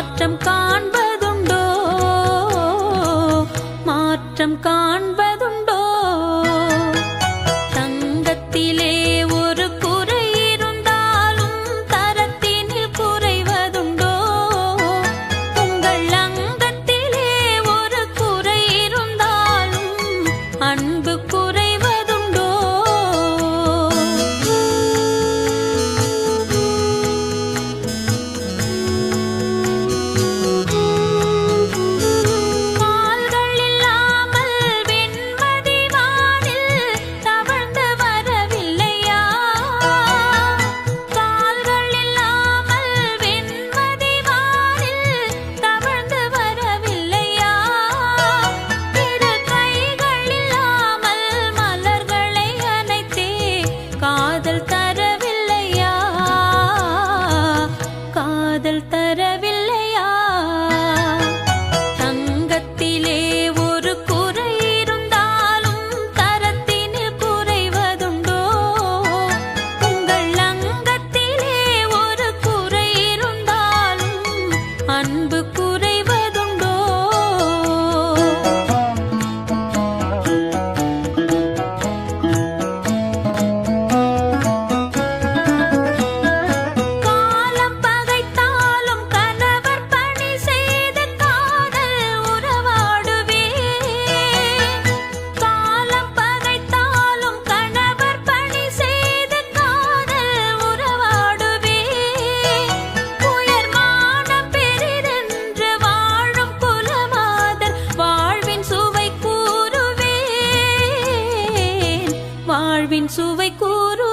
மாற்றம் காண்பதுண்டோ மாற்றம் காண்பதுண்டோ தங்கத்திலே ஒரு குறை இருந்தாலும் தரத்தினில் குறைவதுண்டோ உங்கள் அங்கத்திலே ஒரு குறை இருந்தாலும் அன்பு குறைவதுண்டோ கால்கள் இல்லாமல் வெண்மதி வானில் தவழ்ந்து வரவில்லையா கால்கள் இல்லாமல் வெண்மதி வானில் தவழ்ந்து வரவில்லையா இரு கைகள் இல்லாமல் மலர்களை அணைத்தே காதல் தரவில்லையா காதல் தரவில்லையா தங்கத்திலே ஒரு குறை இருந்தாலும் தரத்தினில் குறைவதுண்டோ உங்கள் அங்கத்திலே ஒரு குறை இருந்தாலும் அன்பு குறைவதுண்டோ காலம் பகைத்தாலும் கணவர் பணி செய்து காதல் உறவாடுவே காலம் பகைத்தாலும் கணவர் பணி செய்து காதல் உறவாடுவே உயர்மானம் பெரிதென்று வாழும் குலமாதர் வாழ்வின் சுவை கூறுவேன் வாழ்வின் சுவை கூறு